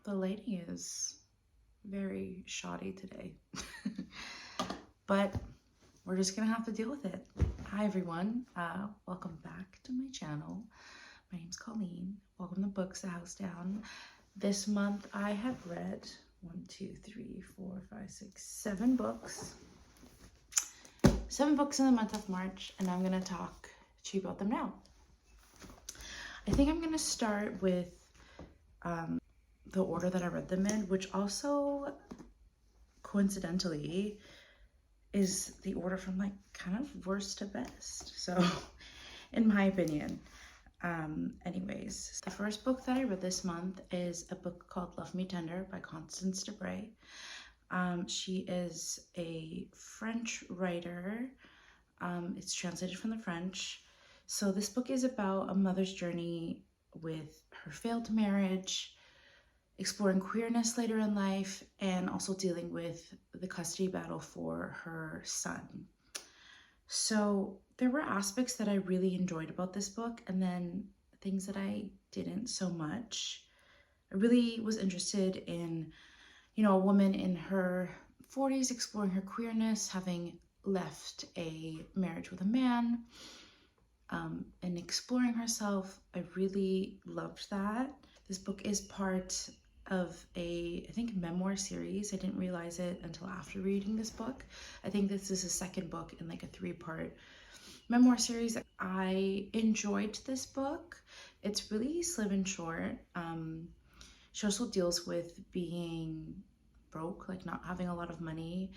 The lighting is very shoddy today. But we're just gonna have to deal with it. Hi everyone, welcome back to my channel. My name's Colleen. Welcome to Books the House Down. This month I have read 7 books. 7 books in the month of March, and I'm gonna talk to you about them now. I think I'm gonna start with the order that I read them in, which also coincidentally is the order from like kind of worst to best. So in my opinion. Anyways, the first book that I read this month is a book called Love Me Tender by Constance Debré. She is a French writer. It's translated from the French. So this book is about a mother's journey with her failed marriage, exploring queerness later in life, and also dealing with the custody battle for her son. So there were aspects that I really enjoyed about this book, and then things that I didn't so much. I really was interested in, a woman in her 40s exploring her queerness, having left a marriage with a man, and exploring herself. I really loved that. This book is part of I think memoir series. I didn't realize it until after reading this book. I think this is the second book in like a 3-part memoir series. I enjoyed this book. It's really slim and short. She also deals with being broke, like not having a lot of money.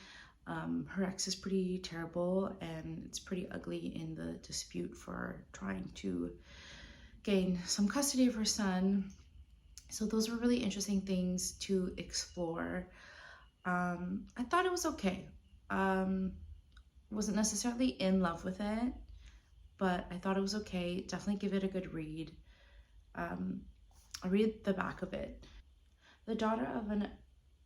Her ex is pretty terrible, and it's pretty ugly in the dispute for trying to gain some custody of her son. So those were really interesting things to explore. I thought it was okay. Wasn't necessarily in love with it, but I thought it was okay. Definitely give it a good read. I'll read the back of it. The daughter of an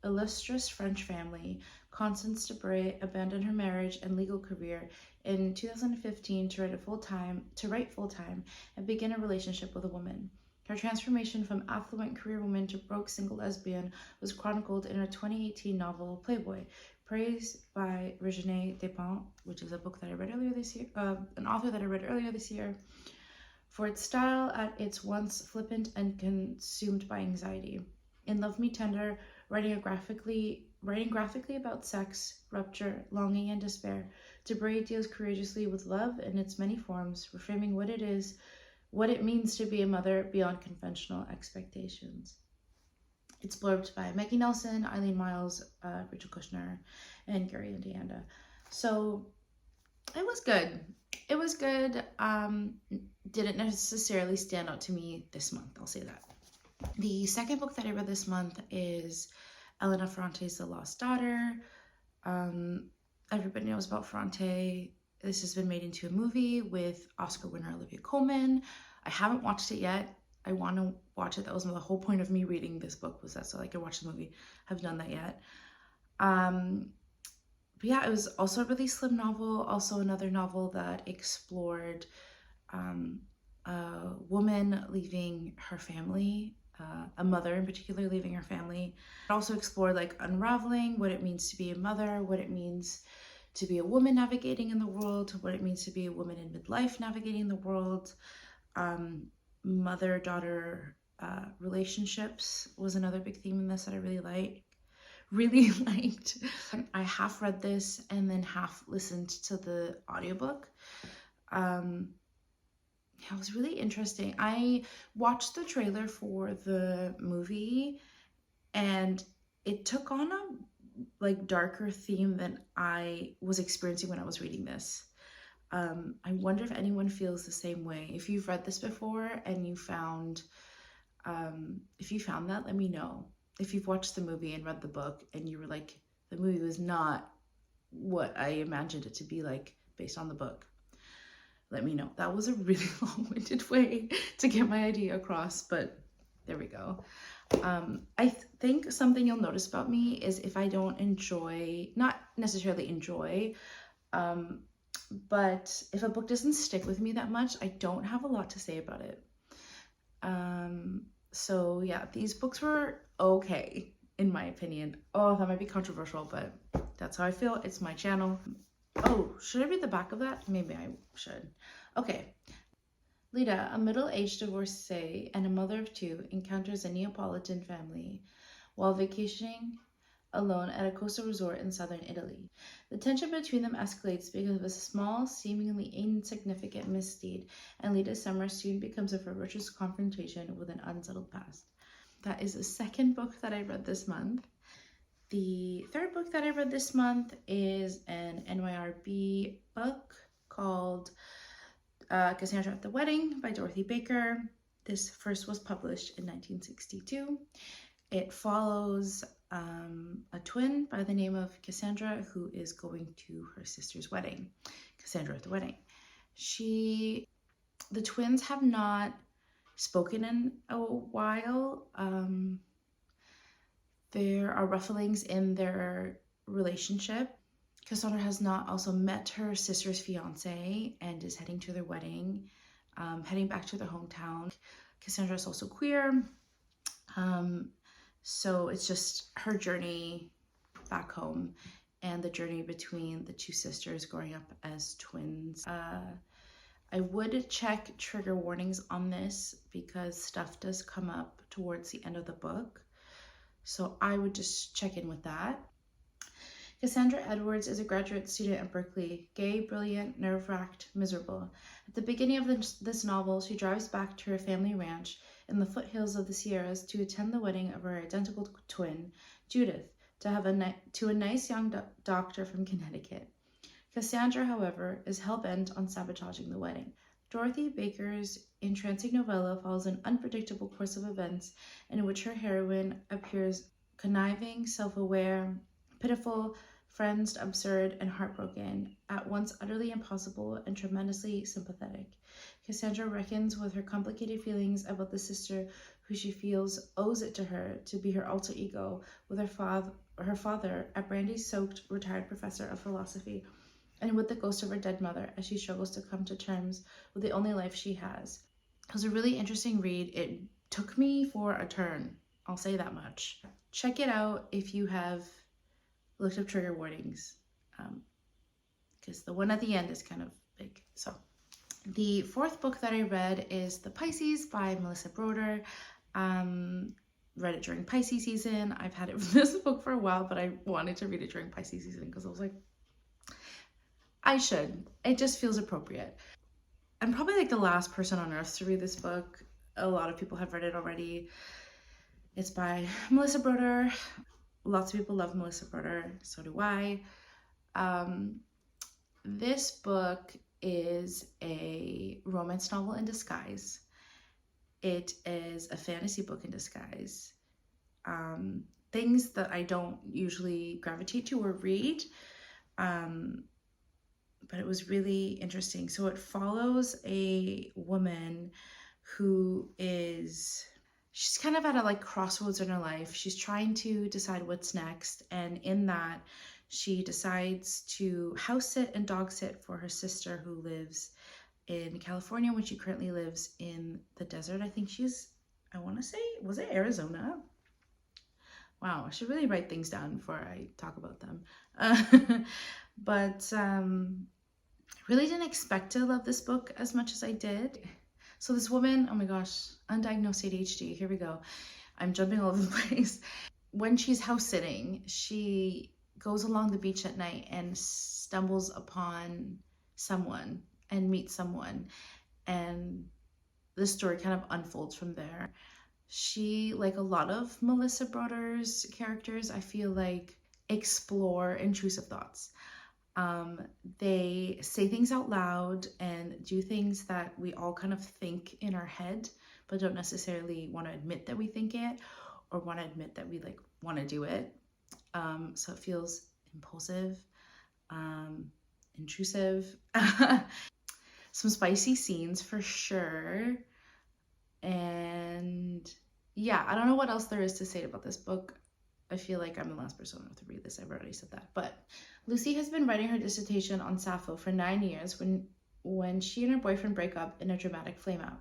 illustrious French family, Constance Debré abandoned her marriage and legal career in 2015 to write full-time and begin a relationship with a woman. Her transformation from affluent career woman to broke single lesbian was chronicled in her 2018 novel Playboy, praised by Virginie Despentes, which is a book that I read earlier this year, an author that I read earlier this year, for its style at its once flippant and consumed by anxiety. In Love Me Tender, writing graphically about sex, rupture, longing, and despair, Debré deals courageously with love in its many forms, reframing what it means to be a mother beyond conventional expectations. It's blurbed by Maggie Nelson, Eileen Miles, Rachel Kushner, and Gary Indiana. So it was good. It was good. Didn't necessarily stand out to me this month, I'll say that. The second book that I read this month is Elena Ferrante's The Lost Daughter. Everybody knows about Ferrante. This has been made into a movie with Oscar winner Olivia Colman. I haven't watched it yet. I want to watch it. That was the whole point of me reading this book, was that so I could watch the movie. Haven't done that yet. But yeah, it was also a really slim novel. Also another novel that explored a woman leaving her family, a mother in particular leaving her family. It also explored like unraveling what it means to be a mother, what it means to be a woman navigating in the world, what it means to be a woman in midlife navigating the world. Mother-daughter relationships was another big theme in this that I really liked. I half read this and then half listened to the audiobook. Yeah, it was really interesting. I watched the trailer for the movie, and it took on a like darker theme than I was experiencing when I was reading this. I wonder if anyone feels the same way. If you've read this before and you found that, let me know. If you've watched the movie and read the book and you were like, the movie was not what I imagined it to be like based on the book, let me know. That was a really long-winded way to get my idea across, but there we go. I think something you'll notice about me is if I don't not necessarily enjoy, but if a book doesn't stick with me that much, I don't have a lot to say about it. So yeah, these books were okay, in my opinion. Oh, that might be controversial, but that's how I feel. It's my channel. Oh, should I read the back of that? Maybe I should. Okay. Lita, a middle-aged divorcee and a mother of two, encounters a Neapolitan family while vacationing alone at a coastal resort in southern Italy. The tension between them escalates because of a small, seemingly insignificant misdeed, and Lita's summer soon becomes a ferocious confrontation with an unsettled past. That is the second book that I read this month. The third book that I read this month is an NYRB book called Cassandra at the Wedding by Dorothy Baker. This first was published in 1962. It follows a twin by the name of Cassandra who is going to her sister's wedding. Cassandra at the Wedding. The twins have not spoken in a while. There are rufflings in their relationship. Cassandra has not also met her sister's fiance and is heading to their wedding, heading back to their hometown. Cassandra is also queer. So it's just her journey back home and the journey between the two sisters growing up as twins. I would check trigger warnings on this because stuff does come up towards the end of the book. So I would just check in with that. Cassandra Edwards is a graduate student at Berkeley, gay, brilliant, nerve-wracked, miserable. At the beginning of this novel, she drives back to her family ranch in the foothills of the Sierras to attend the wedding of her identical twin, Judith, to a nice young doctor from Connecticut. Cassandra, however, is hell-bent on sabotaging the wedding. Dorothy Baker's entrancing novella follows an unpredictable course of events in which her heroine appears conniving, self-aware, pitiful, friend's absurd, and heartbroken, at once utterly impossible and tremendously sympathetic. Cassandra reckons with her complicated feelings about the sister who she feels owes it to her to be her alter ego, with her father, a brandy-soaked retired professor of philosophy, and with the ghost of her dead mother as she struggles to come to terms with the only life she has. It was a really interesting read. It took me for a turn, I'll say that much. Check it out if you have looked up trigger warnings, because the one at the end is kind of big. So the fourth book that I read is The Pisces by Melissa Broder. Read it during Pisces season. I've had this book for a while, but I wanted to read it during Pisces season because I was like, I should. It just feels appropriate. I'm probably like the last person on earth to read this book. A lot of people have read it already. It's by Melissa Broder. Lots of people love Melissa Broder, so do I. This book is a romance novel in disguise. It is a fantasy book in disguise. Things that I don't usually gravitate to or read, but it was really interesting. So it follows a woman who she's kind of at a like crossroads in her life. She's trying to decide what's next, and in that she decides to house sit and dog sit for her sister who lives in California when she currently lives in the desert. I think I want to say, was it Arizona? Wow, I should really write things down before I talk about them. But I really didn't expect to love this book as much as I did. So this woman, oh my gosh, undiagnosed ADHD, here we go. I'm jumping all over the place. When she's house sitting, she goes along the beach at night and stumbles upon someone and meets someone. And the story kind of unfolds from there. She, like a lot of Melissa Broder's characters, I feel like explore intrusive thoughts. They say things out loud and do things that we all kind of think in our head, but don't necessarily want to admit that we think it or want to admit that we like want to do it. So it feels impulsive, intrusive, some spicy scenes for sure. And yeah, I don't know what else there is to say about this book. I feel like I'm the last person to read this. I've already said that. But Lucy has been writing her dissertation on Sappho for 9 years when she and her boyfriend break up in a dramatic flameout.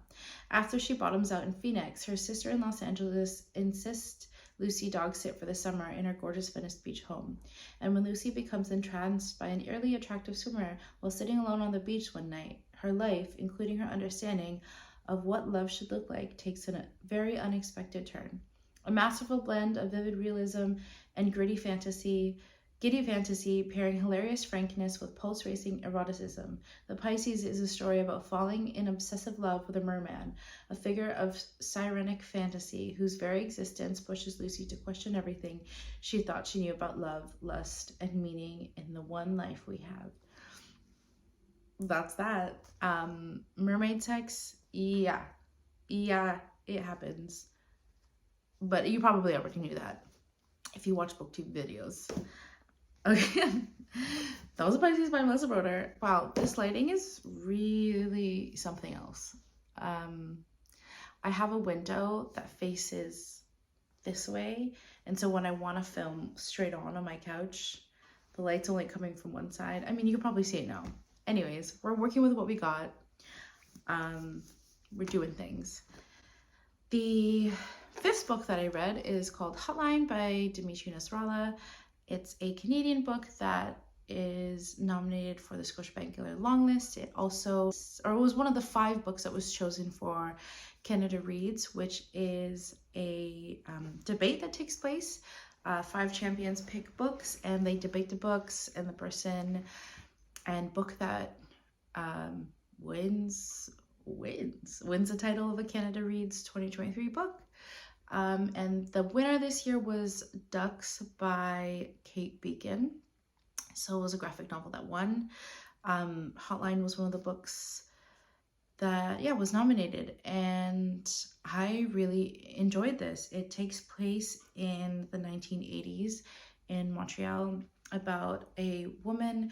After she bottoms out in Phoenix, her sister in Los Angeles insists Lucy dog sit for the summer in her gorgeous Venice Beach home. And when Lucy becomes entranced by an eerily attractive swimmer while sitting alone on the beach one night, her life, including her understanding of what love should look like, takes a very unexpected turn. A masterful blend of vivid realism and giddy fantasy, pairing hilarious frankness with pulse-racing eroticism. The Pisces is a story about falling in obsessive love with a merman, a figure of sirenic fantasy whose very existence pushes Lucy to question everything she thought she knew about love, lust, and meaning in the one life we have. That's that. Mermaid sex, yeah, it happens. But you probably already knew that if you watch booktube videos. Okay, that was a Pisces by Melissa Broder. Wow, this lighting is really something else. I have a window that faces this way, and so when I want to film straight on my couch, the light's only coming from one side. I mean, you can probably see it now. Anyways, we're working with what we got. We're doing things. The fifth book that I read is called Hotline by Dimitri Nasrallah. It's a Canadian book that is nominated for the Scotiabank Longlist. It was one of the 5 books that was chosen for Canada Reads, which is a debate that takes place. 5 champions pick books and they debate the books, and the person and book that wins the title of a Canada Reads 2023 book. And the winner this year was Ducks by Kate Beacon. So it was a graphic novel that won. Hotline was one of the books that, was nominated, and I really enjoyed this. It takes place in the 1980s in Montreal about a woman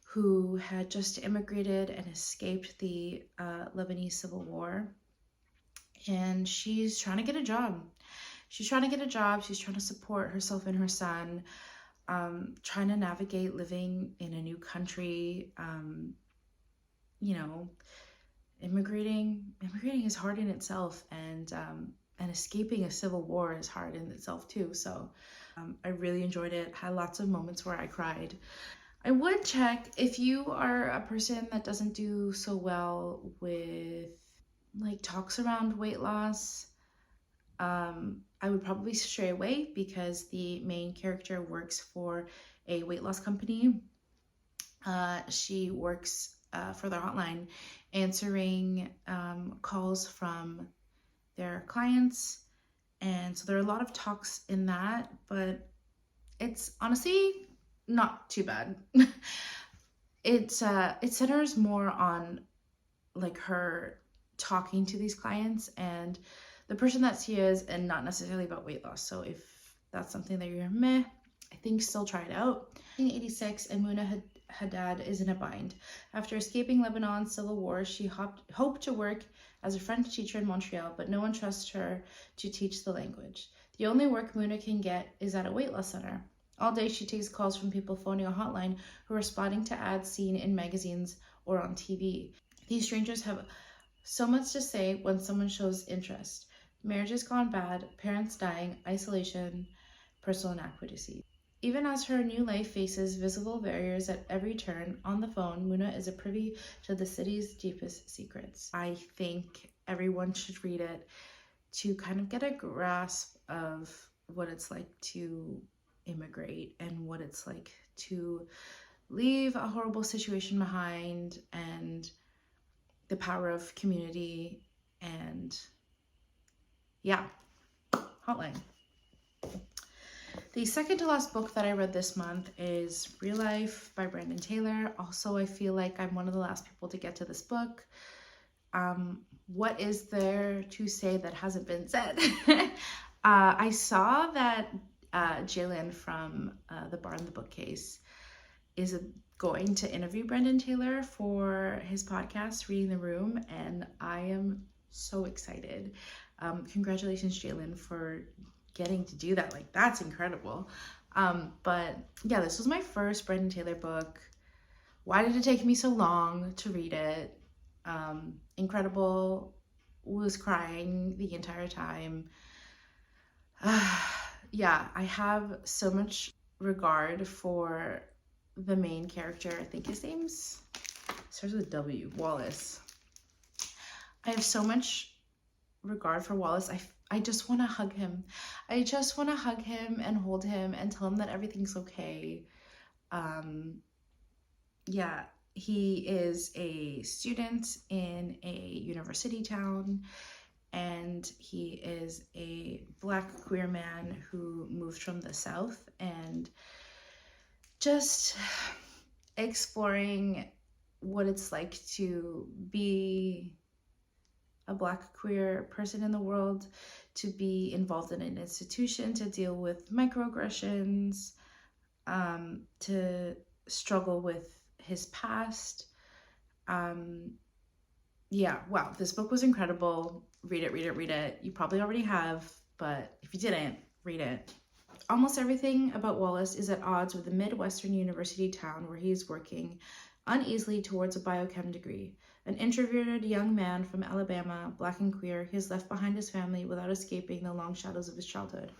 who had just immigrated and escaped the Lebanese Civil War. And she's trying to get a job. She's trying to support herself and her son, trying to navigate living in a new country. Immigrating is hard in itself, and escaping a civil war is hard in itself too. So I really enjoyed it. Had lots of moments where I cried. I would check if you are a person that doesn't do so well with talks around weight loss. I would probably stray away, because the main character works for a weight loss company. She works for their hotline, answering calls from their clients, and so there are a lot of talks in that, but it's honestly not too bad. It centers more on her talking to these clients and the person that she is, and not necessarily about weight loss. So if that's something that you're I think still try it out. 1986, and Muna Haddad is in a bind. After escaping Lebanon's civil war, she hoped to work as a French teacher in Montreal, but no one trusts her to teach the language. The only work Muna can get is at a weight loss center. All day she takes calls from people phoning a hotline who are responding to ads seen in magazines or on TV. These strangers have so much to say when someone shows interest. Marriages gone bad, parents dying, isolation, personal inadequacy. Even as her new life faces visible barriers at every turn, on the phone, Muna is a privy to the city's deepest secrets. I think everyone should read it to kind of get a grasp of what it's like to immigrate and what it's like to leave a horrible situation behind, and the power of community. And Hotline. The second to last book that I read this month is Real Life by Brandon Taylor. Also, I feel like I'm one of the last people to get to this book. What is there to say that hasn't been said? I saw that Jaylen from The Bar and the Bookcase is going to interview Brandon Taylor for his podcast, Reading the Room, and I am so excited. Congratulations, Jaylen, for getting to do that. That's incredible. But yeah, this was my first Brandon Taylor book. Why did it take me so long to read it? Incredible. Was crying the entire time. Yeah, I have so much regard for the main character. I think his name's starts with a W, Wallace. I have so much regard for Wallace. I just want to hug him. I just want to hug him and hold him and tell him that everything's okay. Yeah, he is a student in a university town, and he is a Black queer man who moved from the South, and just exploring what it's like to be a Black queer person in the world, to be involved in an institution, to deal with microaggressions, to struggle with his past. Yeah, wow, this book was incredible. Read it, read it, read it. You probably already have, but if you didn't, read it. Almost everything about Wallace is at odds with the Midwestern university town where he is working uneasily towards a biochem degree. An introverted young man from Alabama, Black and queer, he has left behind his family without escaping the long shadows of his childhood.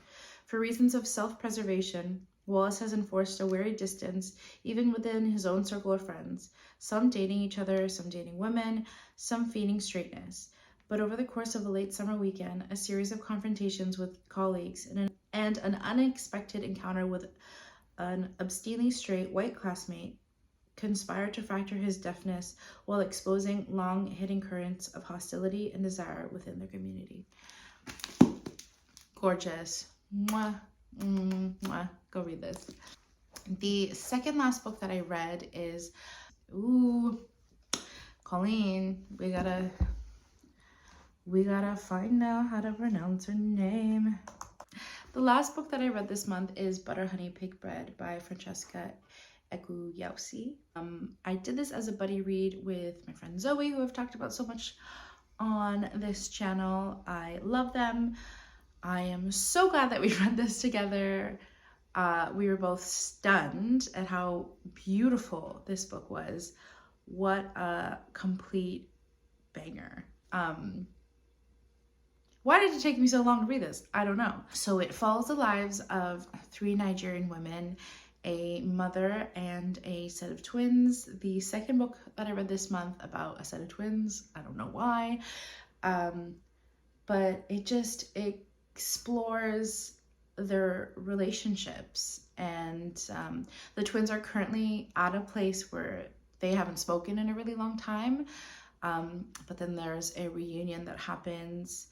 For reasons of self-preservation, Wallace has enforced a wary distance even within his own circle of friends, some dating each other, some dating women, some feigning straightness. But over the course of a late summer weekend, a series of confrontations with colleagues and an unexpected encounter with an obscenely straight white classmate conspired to fracture his deafness while exposing long hidden currents of hostility and desire within their community. Gorgeous. Mwah. Mwah. Go read this. The second last book that I read is, Colleen, we gotta find out how to pronounce her name. The last book that I read this month is Butter Honey Pig Bread by Francesca Ekwuyasi. I did this as a buddy read with my friend Zoe, who I've talked about so much on this channel. I love them. I am so glad that we read this together. We were both stunned at how beautiful this book was. What a complete banger. Why did it take me so long to read this? I don't know. So it follows the lives of 3 Nigerian women, a mother and a set of twins. The second book that I read this month about a set of twins, I don't know why, but it just explores their relationships, and the twins are currently at a place where they haven't spoken in a really long time, but then there's a reunion that happens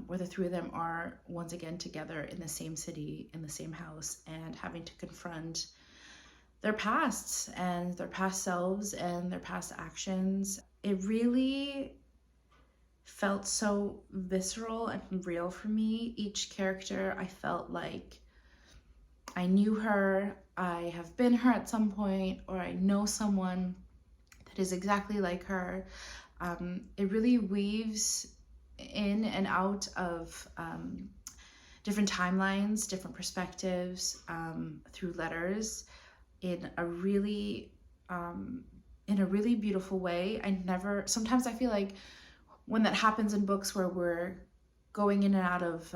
where the 3 of them are once again together in the same city, in the same house, and having to confront their pasts and their past selves and their past actions. It really felt so visceral and real for me. Each character, I felt like I knew her, I have been her at some point, or I know someone that is exactly like her. It really weaves in and out of different timelines, different perspectives, through letters in a really beautiful way. Sometimes I feel like when that happens in books where we're going in and out of,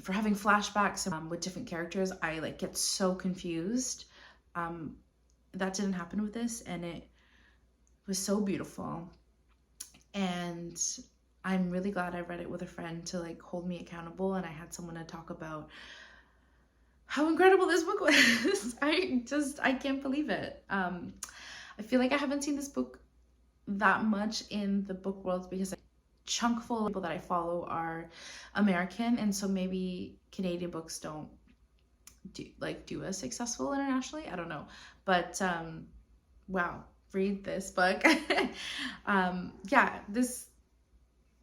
for having flashbacks with different characters, I get so confused. That didn't happen with this, and it was so beautiful. And I'm really glad I read it with a friend to hold me accountable, and I had someone to talk about how incredible this book was. I can't believe it. I feel like I haven't seen this book that much in the book world because a chunk full of people that I follow are American, and so maybe Canadian books don't do as successful internationally. I don't know, but wow, read this book. Yeah,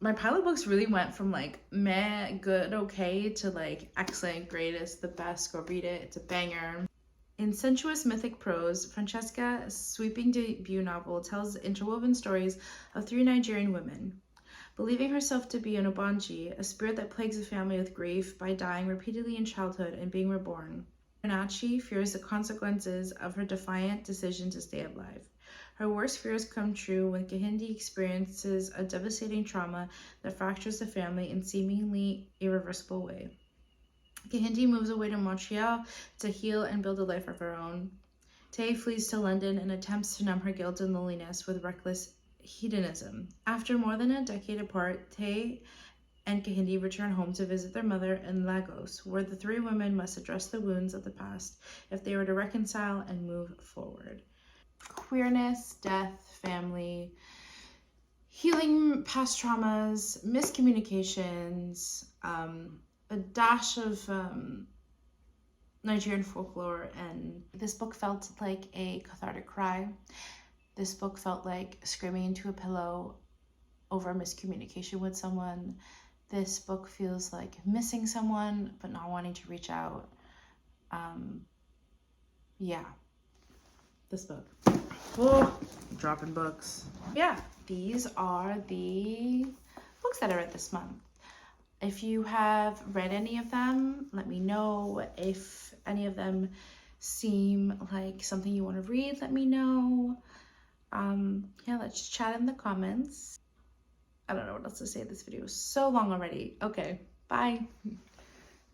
my pile of books really went from meh, good, okay to excellent, greatest, the best. Go read it, it's a banger. In sensuous mythic prose, Francesca's sweeping debut novel tells the interwoven stories of 3 Nigerian women. Believing herself to be an Obanji, a spirit that plagues a family with grief by dying repeatedly in childhood and being reborn, Nachi fears the consequences of her defiant decision to stay alive. Her worst fears come true when Kahindi experiences a devastating trauma that fractures the family in seemingly irreversible way. Kahindi moves away to Montreal to heal and build a life of her own. Tay flees to London and attempts to numb her guilt and loneliness with reckless hedonism. After more than a decade apart, Tay and Kahindi return home to visit their mother in Lagos, where the three women must address the wounds of the past if they are to reconcile and move forward. Queerness, death, family, healing past traumas, miscommunications, a dash of Nigerian folklore, and this book felt like a cathartic cry. This book felt like screaming into a pillow over miscommunication with someone. This book feels like missing someone but not wanting to reach out. Yeah, this book. Oh, I'm dropping books. Yeah, these are the books that I read this month. If you have read any of them, let me know. If any of them seem like something you want to read, let me know. Yeah, let's chat in the comments. I don't know what else to say. This video is so long already. Okay, bye.